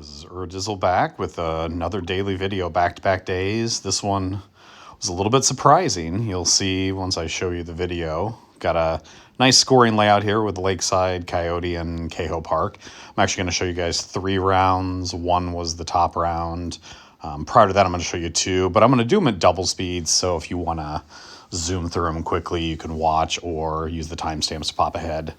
This is Urdizzle back with another daily video, back-to-back days. This one was a little bit surprising. You'll see once I show you the video. Got a nice scoring layout here with Lakeside, Coyote, and Kaho Park. I'm actually going to show you guys 3 rounds. One was the top round. Prior to that, I'm going to show you 2, but I'm going to do them at double speed, so if you want to zoom through them quickly, you can watch or use the timestamps to pop ahead.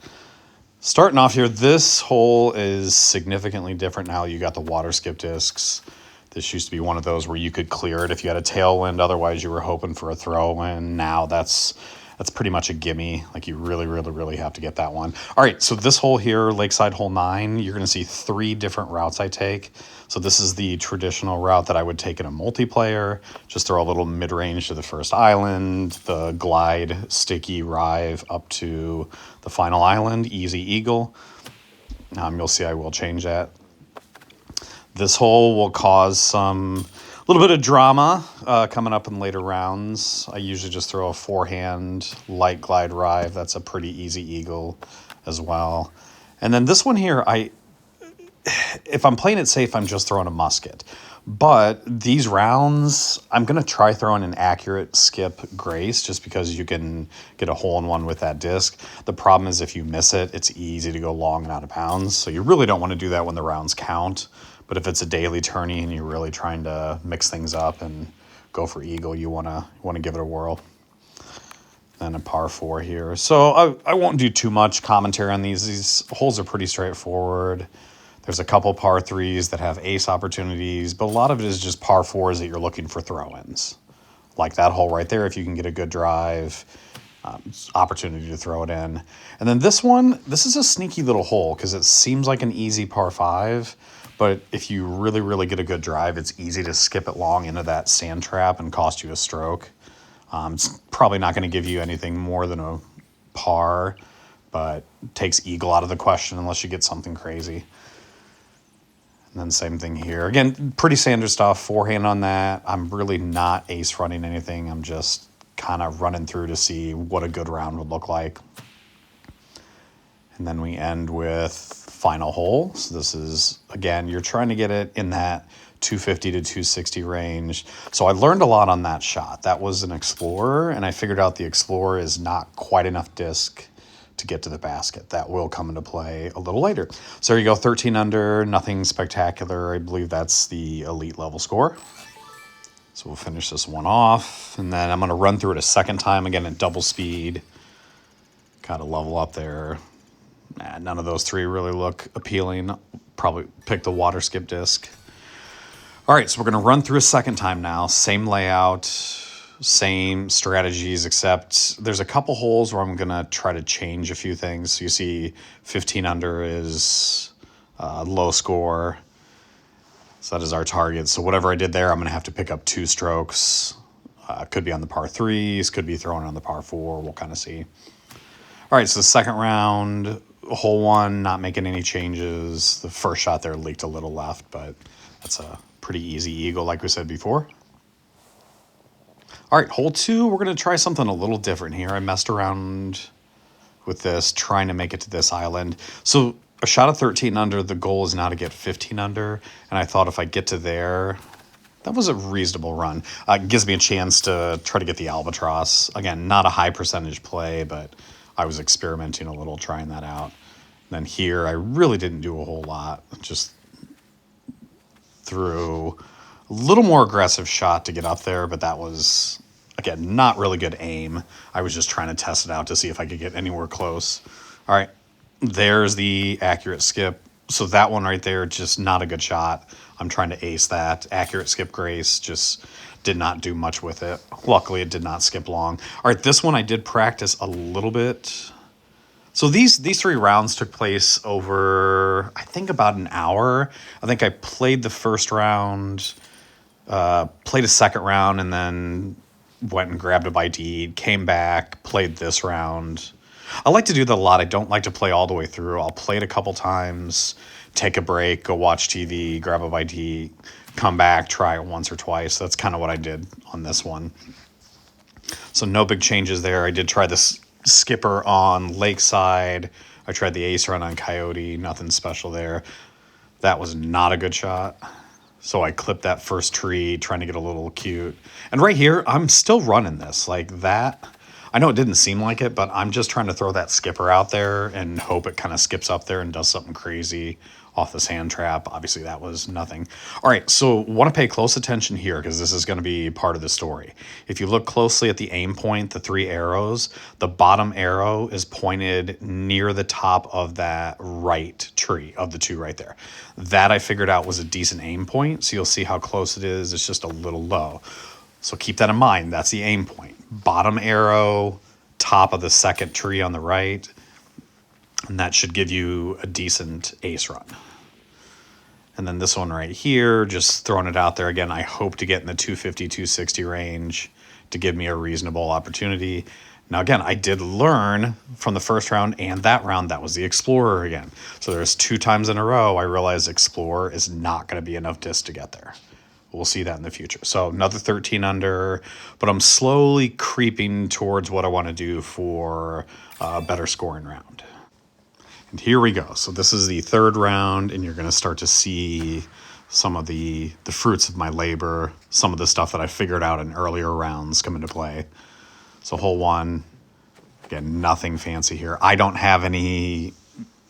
Starting off here, this hole is significantly different now. You got the water skip discs. This used to be one of those where you could clear it if you had a tailwind. Otherwise, you were hoping for a throw-in. Now that's pretty much a gimme. Like, you really have to get that one. All right, so this hole here, Lakeside hole 9, you're going to see 3 different routes I take. So this is the traditional route that I would take in a multiplayer. Just throw a little mid-range to the first island, the glide, sticky, rive up to the final island, easy eagle. You'll see I will change that. This hole will cause a little bit of drama coming up in later rounds. I usually just throw a forehand light glide rive. That's a pretty easy eagle as well. And then this one here, if I'm playing it safe, I'm just throwing a musket. But these rounds, I'm going to try throwing an accurate skip grace just because you can get a hole-in-one with that disc. The problem is if you miss it, it's easy to go long and out of bounds. So you really don't want to do that when the rounds count. But if it's a daily tourney and you're really trying to mix things up and go for eagle, you want to give it a whirl. Then a par 4 here. So I won't do too much commentary on these. These holes are pretty straightforward. There's a couple par 3s that have ace opportunities, but a lot of it is just par 4s that you're looking for throw-ins. Like that hole right there, if you can get a good drive, opportunity to throw it in. And then this one, this is a sneaky little hole because it seems like an easy par 5, but if you really get a good drive, it's easy to skip it long into that sand trap and cost you a stroke. It's probably not going to give you anything more than a par, but takes eagle out of the question unless you get something crazy. And then same thing here. Again, pretty standard stuff, forehand on that. I'm really not ace running anything. I'm just kind of running through to see what a good round would look like. And then we end with final hole. So this is, again, you're trying to get it in that 250 to 260 range. So I learned a lot on that shot. That was an Explorer, and I figured out the Explorer is not quite enough disc to get to the basket. That will come into play a little later. So there you go, 13 under, nothing spectacular. I believe that's the elite level score. So we'll finish this one off, and then I'm going to run through it a second time, again at double speed. Got to level up there. None of those 3 really look appealing. Probably pick the water skip disc. All right, so we're going to run through a second time now. Same layout, same strategies, except there's a couple holes where I'm going to try to change a few things. So you see 15 under is low score. So that is our target. So whatever I did there, I'm going to have to pick up 2 strokes. Could be on the par 3s, could be thrown on the par 4. We'll kind of see. All right, so the second round, hole 1, not making any changes. The first shot there leaked a little left, but that's a pretty easy eagle like we said before. All right, hole 2, we're going to try something a little different here. I messed around with this, trying to make it to this island. So a shot of 13 under, the goal is now to get 15 under, and I thought if I get to there, that was a reasonable run. It gives me a chance to try to get the albatross. Again, not a high percentage play, but I was experimenting a little, trying that out. And then here, I really didn't do a whole lot. Just threw a little more aggressive shot to get up there, but that was, again, not really good aim. I was just trying to test it out to see if I could get anywhere close. All right, there's the accurate skip. So that one right there, just not a good shot. I'm trying to ace that. Accurate skip grace, just did not do much with it. Luckily, it did not skip long. All right, this one I did practice a little bit. So these 3 rounds took place over, I think, about an hour. I think I played the first round, played a second round, and then went and grabbed a bite to eat, came back, played this round. I like to do that a lot. I don't like to play all the way through. I'll play it a couple times, take a break, go watch TV, grab a bite to eat, come back, try it once or twice. That's kind of what I did on this one. So no big changes there. I did try this skipper on Lakeside. I tried the ace run on Coyote. Nothing special there. That was not a good shot. So I clipped that first tree, trying to get a little cute. And right here, I'm still running this like that. I know it didn't seem like it, but I'm just trying to throw that skipper out there and hope it kind of skips up there and does something crazy off the sand trap. Obviously, that was nothing. All right, so want to pay close attention here because this is going to be part of the story. If you look closely at the aim point, the 3 arrows, the bottom arrow is pointed near the top of that right tree of the 2 right there. That I figured out was a decent aim point, so you'll see how close it is. It's just a little low. So keep that in mind. That's the aim point. Bottom arrow, top of the second tree on the right. And that should give you a decent ace run. And then this one right here, just throwing it out there again. I hope to get in the 250, 260 range to give me a reasonable opportunity. Now, again, I did learn from the first round and that round, that was the Explorer again. So there's 2 times in a row I realized Explorer is not going to be enough disc to get there. We'll see that in the future. So another 13 under, but I'm slowly creeping towards what I want to do for a better scoring round. And here we go. So this is the 3rd round, and you're going to start to see some of the fruits of my labor, some of the stuff that I figured out in earlier rounds come into play. So hole 1, again, nothing fancy here. I don't have any,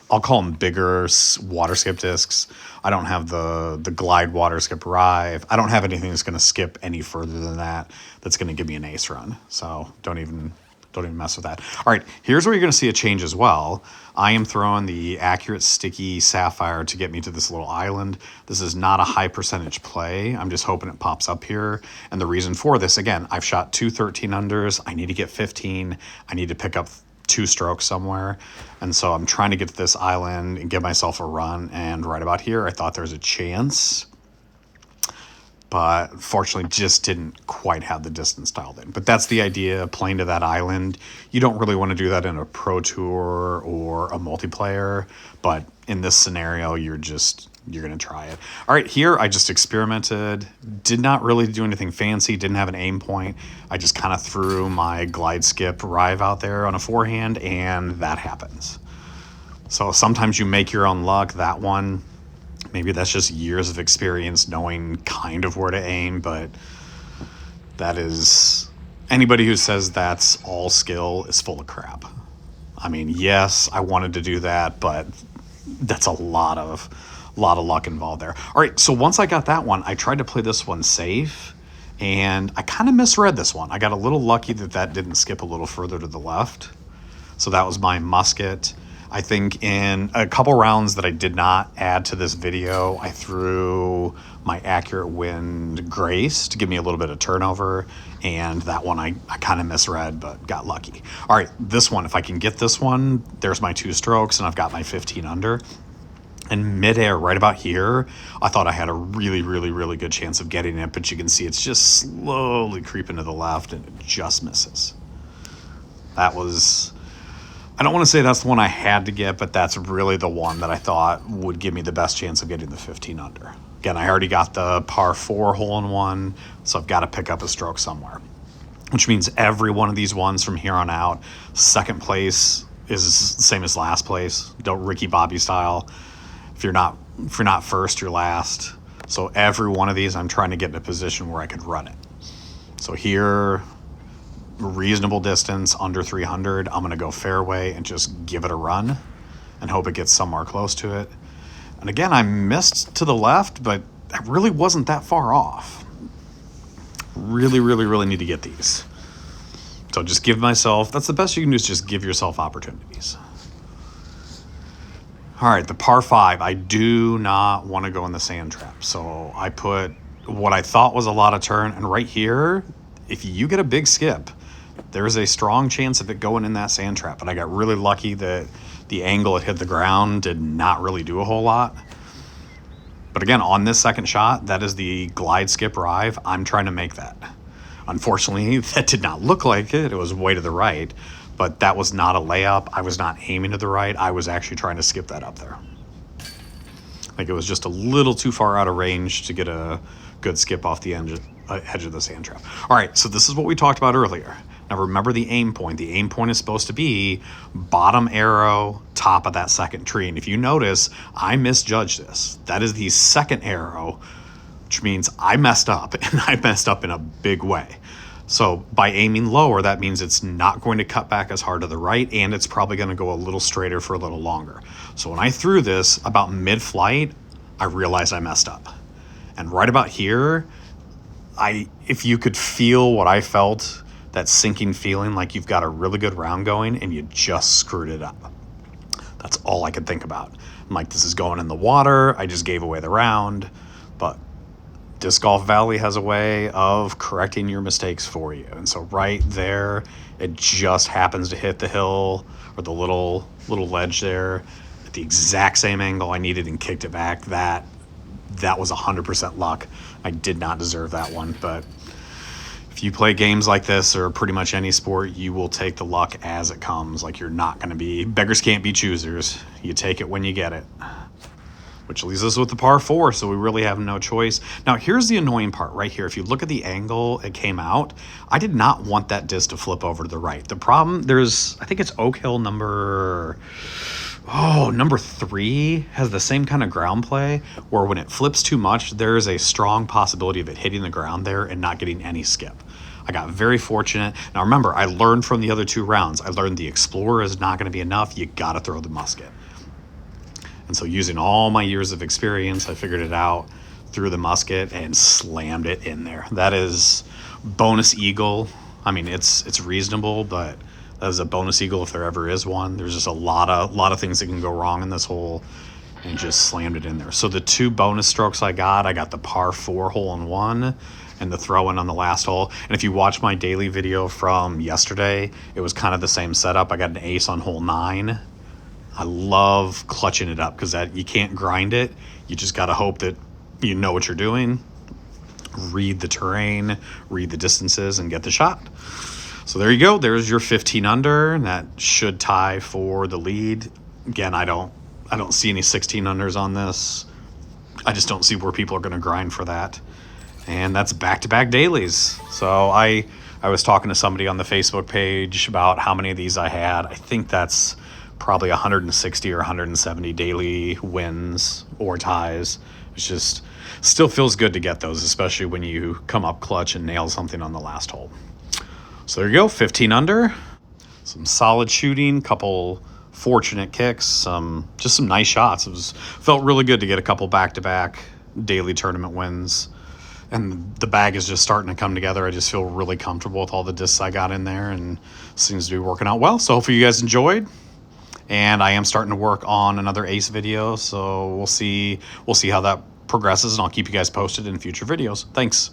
I'll call them bigger water skip discs. I don't have the glide water skip arrive. I don't have anything that's going to skip any further than that that's going to give me an ace run. So don't even mess with that. All right, here's where you're going to see a change as well. I am throwing the Accurate Sticky Sapphire to get me to this little island. This is not a high percentage play. I'm just hoping it pops up here. And the reason for this, again, I've shot 2 13 unders. I need to get 15. I need to pick up 2 strokes somewhere. And so I'm trying to get to this island and give myself a run. And right about here, I thought there was a chance, but fortunately just didn't quite have the distance dialed in. But that's the idea, playing to that island. You don't really want to do that in a pro tour or a multiplayer, but in this scenario, you're going to try it. All right, here I just experimented, did not really do anything fancy, didn't have an aim point. I just kind of threw my glide skip arrive out there on a forehand, and that happens. So sometimes you make your own luck. That one, maybe that's just years of experience knowing kind of where to aim, but that is, anybody who says that's all skill is full of crap. I mean, yes, I wanted to do that, but that's a lot of luck involved there. All right, so once I got that one, I tried to play this one safe, and I kind of misread this one. I got a little lucky that didn't skip a little further to the left. So that was my musket. I think in a couple rounds that I did not add to this video, I threw my Accurate Wind Grace to give me a little bit of turnover, and that one I kind of misread, but got lucky. All right, this one, if I can get this one, there's my 2 strokes, and I've got my 15 under. And midair, right about here, I thought I had a really, really, really good chance of getting it, but you can see it's just slowly creeping to the left, and it just misses. That was, I don't want to say that's the one I had to get, but that's really the one that I thought would give me the best chance of getting the 15 under. Again, I already got the par 4 hole-in-one, so I've got to pick up a stroke somewhere, which means every one of these ones from here on out, second place is the same as last place. Don't Ricky Bobby style. If you're not first, you're last. So every one of these, I'm trying to get in a position where I could run it. So here, reasonable distance, under 300, I'm going to go fairway and just give it a run and hope it gets somewhere close to it. And again, I missed to the left, but I really wasn't that far off. Really, really, really need to get these. So just give myself, that's the best you can do, is just give yourself opportunities. All right, the par 5, I do not want to go in the sand trap. So I put what I thought was a lot of turn, and right here, if you get a big skip, there's a strong chance of it going in that sand trap. And I got really lucky that the angle it hit the ground did not really do a whole lot. But again, on this second shot, that is the glide skip arrive. I'm trying to make that. Unfortunately, that did not look like it. It was way to the right. But that was not a layup. I was not aiming to the right. I was actually trying to skip that up there. Like it was just a little too far out of range to get a good skip off the edge of the sand trap. All right, so this is what we talked about earlier. Now remember the aim point. The aim point is supposed to be bottom arrow, top of that second tree. And if you notice, I misjudged this. That is the second arrow, which means I messed up, and I messed up in a big way. So by aiming lower, that means it's not going to cut back as hard to the right, and it's probably going to go a little straighter for a little longer. So when I threw this about mid-flight, I realized I messed up. And right about here, if you could feel what I felt, that sinking feeling like you've got a really good round going and you just screwed it up. That's all I could think about. I'm like, this is going in the water. I just gave away the round. But Disc Golf Valley has a way of correcting your mistakes for you. And so right there, it just happens to hit the hill or the little ledge there at the exact same angle I needed and kicked it back. That was 100% luck. I did not deserve that one. But if you play games like this or pretty much any sport, you will take the luck as it comes. Like, you're not going to be, beggars can't be choosers. You take it when you get it. Which leaves us with the par 4, so we really have no choice. Now, here's the annoying part right here. If you look at the angle it came out, I did not want that disc to flip over to the right. The problem, I think it's Oak Hill number 3 has the same kind of ground play where when it flips too much, there is a strong possibility of it hitting the ground there and not getting any skip. I got very fortunate. Now remember, I learned from the other 2 rounds. I learned the Explorer is not going to be enough. You got to throw the musket. And so using all my years of experience, I figured it out, threw the musket, and slammed it in there. That is bonus eagle. I mean, it's reasonable, but that is a bonus eagle if there ever is one. There's just a lot of things that can go wrong in this hole, and just slammed it in there. So the 2 bonus strokes I got the par 4 hole-in-one and the throw-in on the last hole. And if you watch my daily video from yesterday, it was kind of the same setup. I got an ace on hole 9. I love clutching it up because you can't grind it. You just got to hope that you know what you're doing, read the terrain, read the distances, and get the shot. So there you go. There's your 15 under, and that should tie for the lead. Again, I don't see any 16 unders on this. I just don't see where people are going to grind for that. And that's back-to-back dailies. So I was talking to somebody on the Facebook page about how many of these I had. I think that's probably 160 or 170 daily wins or ties. It's just still feels good to get those, especially when you come up clutch and nail something on the last hole. So there you go, 15 under, some solid shooting, couple fortunate kicks, just some nice shots. Felt really good to get a couple back-to-back daily tournament wins. And the bag is just starting to come together. I just feel really comfortable with all the discs I got in there, and seems to be working out well. So hopefully you guys enjoyed. And I am starting to work on another ace video, so we'll see how that progresses, and I'll keep you guys posted in future videos. Thanks.